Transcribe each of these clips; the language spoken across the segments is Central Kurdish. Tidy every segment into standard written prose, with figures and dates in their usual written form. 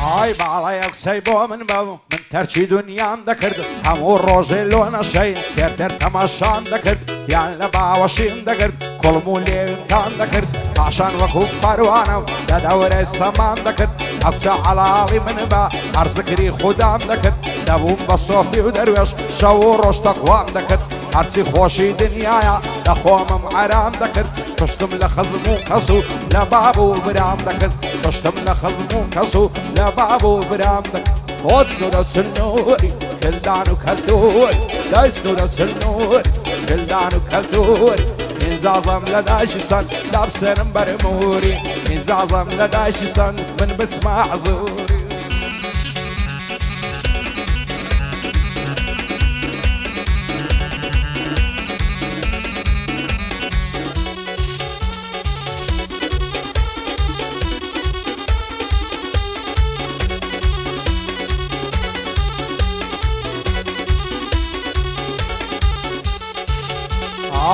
ئای باڵەیە قسەی بۆ من بە من تەرچی دنیام دەکرد هەموو ڕۆژێ لۆ نەشەی تێر تەماشام دەکرد یان لە باوەشیم دەگرت کوڵم و لێویمتان دەکرد پاشان وەکو پەروانە لە دەورەی سەمان دەکرد ئەفسە عەڵاڵی من بە هەرزکری خودام دەکرد دەبووم بە سۆفی و دەروێش شەو و ڕۆژ تەقوام دەکرد هەرچی خۆشی دنیایە لە خۆمم ئارام دەکرد پشتم لە خەزم و کەس و لە باب و برام دەکرد پشتم لە خەزم و کەس و لە باب و برام دەکرد خۆچنورە چنووری کلدان و کەلتوری دایسنورە چنووری کلدان و کەلتوری ئینزازم لە دایشی سەن دابسێنم بەرموری ئینزازم لە دایشی سەن من بچمە عەزوری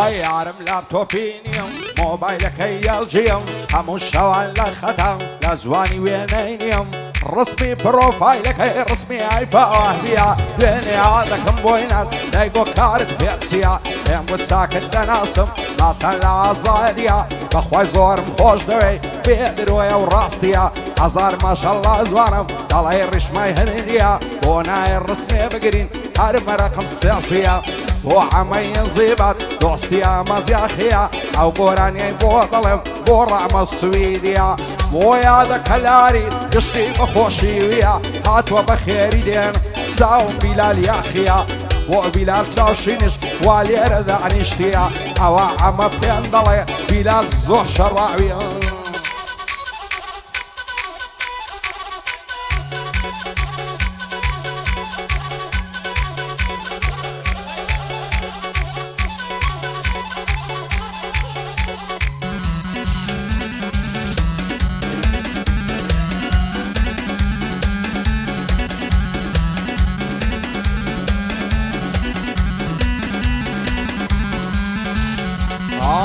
ئای یارم لاپتۆپی نییەم مۆبایلەکەی یاڵجیەم هەموو شەوان لە خەتام لە زوانی وێنەی نییەم ڕسمی پرۆفایلەکەی ڕسمی ئایپاوەهبیە دوێنێ دەکەم بۆی نات دایگۆ کارت پێچیە پێم گوت چاکت دەناسم ناتەن لە ئازاریە بەخوای زۆرم خۆش دەوێ بێدرۆیە و ڕاستیە هەزار ماشەڵڵا زوانم دەڵێ ڕیشمای هەنێریە بۆ نایە ڕسمێ بگرین هەر مەرەقم سێڵفیە بۆ عەمەی زیبات دۆستی ئامەزیاخیە ئەو گۆرانیای بۆ دەڵێم بۆ ڕەمە سویدیە بۆ یادە کەلاری گشتی بەخۆشیویە هاتووە بە خێری دێن چاوم بیلال یاخیە بۆ بیلال چاوشینش وا لێرە دانیشتیە ئەوە ئەمە پێم دەڵێ بیلال زۆر شەڕاویە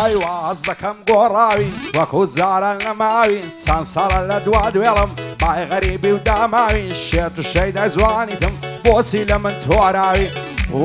ئای واز دەکەم گۆڕاوی وەکو جاران نەماوین چەند ساڵە لە دوا دوێڵم بای غەریبی و داماوین شێت و شەیدای جوانیتم بۆچی لە من تۆراوی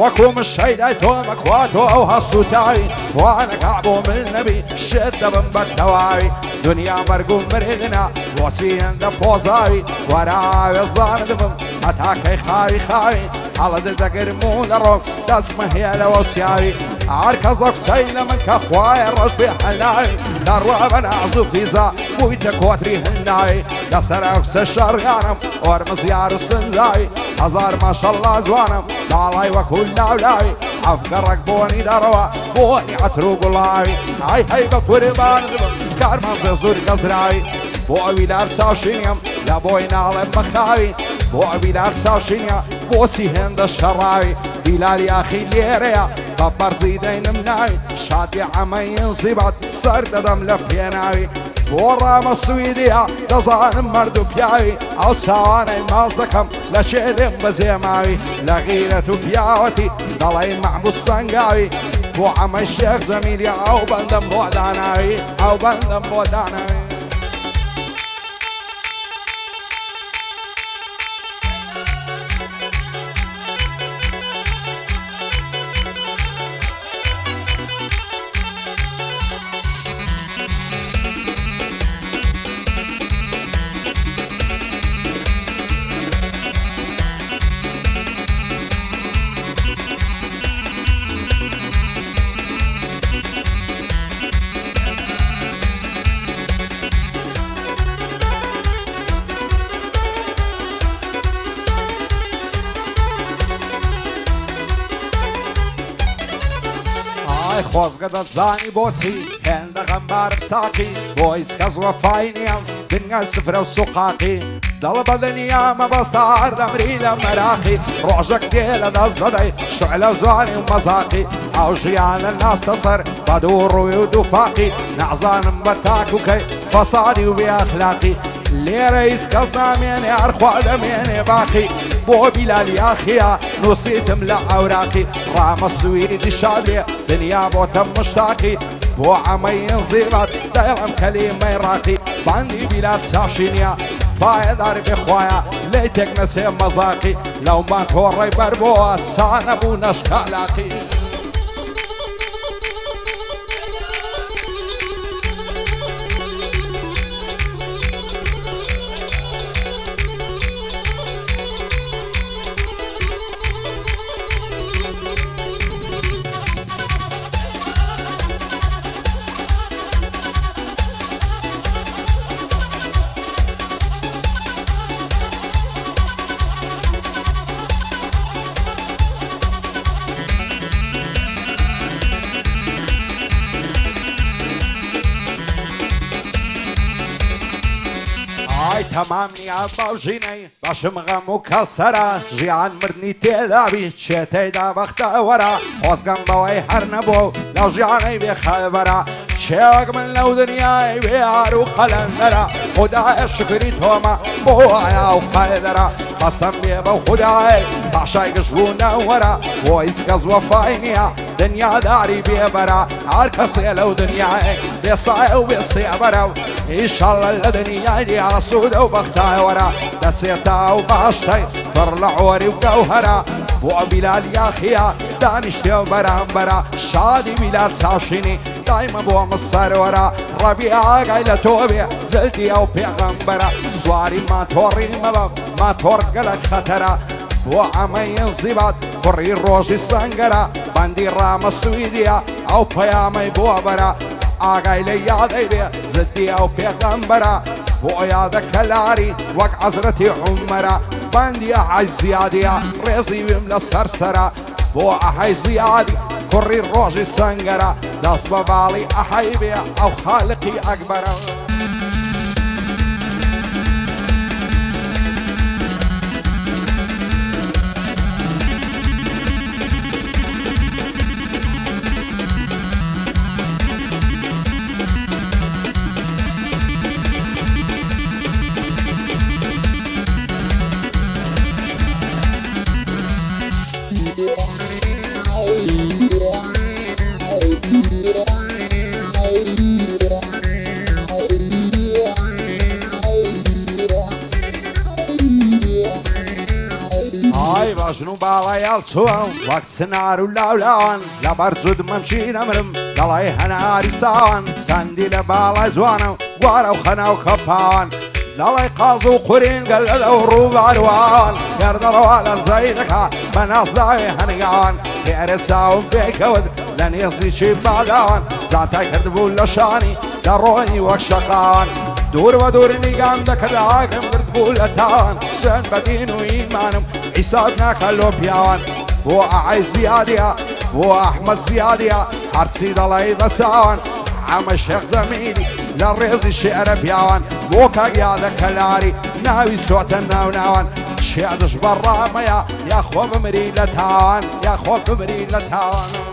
وەکو من شەیدای تۆ مەکواتۆ ئەو هەست و تاوی وانەکا بۆ من نەبی شێت دەبم بە تەواوی دنیا مەرگ و مرێنە بۆچی هێندە پۆزاوی وەراوێ زاندبم هەتاکەی خاوی خاوی هەڵە دەگرم و لەڕۆم دەچمە هەیە لەوە سیاوی هەر کەسە قسەی لە من کە خوایە ڕۆژ بێ هەناوی دەڕوا بە ناز و فیزا بوویتە کۆتری هەنداوی لەسەر ئەوسە شەڕیانم ئۆرمزیار و سنجاوی هەزار ماشەڵڵا جوانم داڵای وەکو لاولاوی ئەفگەڕێک بۆنی دەڕەوە بۆنی عەتر و گوڵاوی ئای هەی بە قوربان دبم کارمان زۆر گەزراوی بۆ ئەویلار چاوشینیم لە بۆی ناڵێم بەخاوی بۆ ئەویلار چاوشینە بۆچی هێندە شەڕاوی بیلال یاخی لێرەیە بە بەرزی دەینم ناوی شادی عەمەی زیبات سەر دەدەم لە پێناوی بۆ ڕامە سویدیە دەزانم مەرد و پیاوی ئەو چاوانەی ماز دەکەم لە شێرێم بەجێماوی لە غیرەت و پیاوەتی دەڵێی مەحموود سەنگاوی بۆ عەمەی شێخ جەمیلیە ئەو بەندەم بۆ داناوی ئەو بەندەم بۆ داناوی خۆزگە دەزانی بۆچی هێندە غەمبارم ساقی بۆ هیچ کەس وەفای نییەم دنیا سفرە و سوقاقی دەڵە بە دنیا مەبەستە هەردەمری لە مەراقی ڕۆژێک دێ لە دەست دەدەی شعلە زوانی و مەزاقی ئەو ژیانە ناستە سەر بە دوو ڕووی و دووفاقی نەعزانم بە تاکوکەی فەسادی و بێئەخلاقی لێرە هیچ کەس نامێنێ هەرخوا دەمێنێ باقی بۆ بیلال یاخیە نووسیتم لە ئەوراقی ڕامە سویدی شادێ دنیا بۆتە مشتاقی بۆ عەمەی زیبات دەیڵم کەلیمەی ڕاقی باندی بیلال چاوشینیە پایدار بخوایا لیتک نسی مزاقی لو ما توری بربوات سانبو نشکالاقی تمام نیا باوجینی باشم غم و کسره جیان مردنی تلابی چه دا وقت ورا خواستم باوی هر نبو لو جیانی بی خبره چه من لو دنیای بیار و قلندره خدای شکری توما بوایا و قیدره قسم بی با خدای باشای گشبون ورا و ایت کز وفای نیا دنیا داری بی برا هر کسی لو دنیای بی سای و بی سیبره إنشالله لدنيا دي عصود وبختاي ورا دتسيتا وباشتي فرلع وري وجوهرا بو بلال يا خيا دانشتي وبرا شادي بلال ساشيني دايما بو مصر ورا ربيع قايلة توبي زلتي او بيغمبرا سواري ما توري ما تورقلك خطرا بو عمي انزبات فري الروج السنقرا باندي رام السويديا او بيامي بو برا آقای لیادی بی زدی او پیغمبرا بو یاد کلاری وق عزرتی عمرا بندی احای زیادی ریزی بیم لسرسرا بو احای زیادی کری روژی سنگرا دست ببالی احای بی او خالقی اکبرا شنو باڵایال چووە وەک سنار و لاولاوان لەبەر زود مەمشی نەمرم دەڵی هەناری ساوان چەندی لە باڵای جوانە گوارە و خەنا و کەپاوان دەڵی قاز و قورین گەل لەو ڕووبارواوان گەردەڕەوە لەنجەی دەکا بە ناسداوێ هەنگاوان لێرە چاوم پێکەوت لە نێزیشی باداوان زاتای کردبوو لە شانی دەڕۆنی وەک شەقاوان دور و دور نیگام دەکرد ئاگەم کرد بوو لە تاوان سوێن بە دین و ئیمانم حساب ناکەلۆ پیاوان بۆ ئەعای زیادیە بۆ ئەحمەد زیادیە هەرچی دەڵی بە چاوان ئەمە شێخ زەمینی لە ڕێزی شێعرە پیاوان بۆ کاگیادە کەلاری ناوی سۆتە ناوناوان شێعدش بەڕامەیە یاخۆ بمری لە تاوان یاخۆ بمری لە تاوان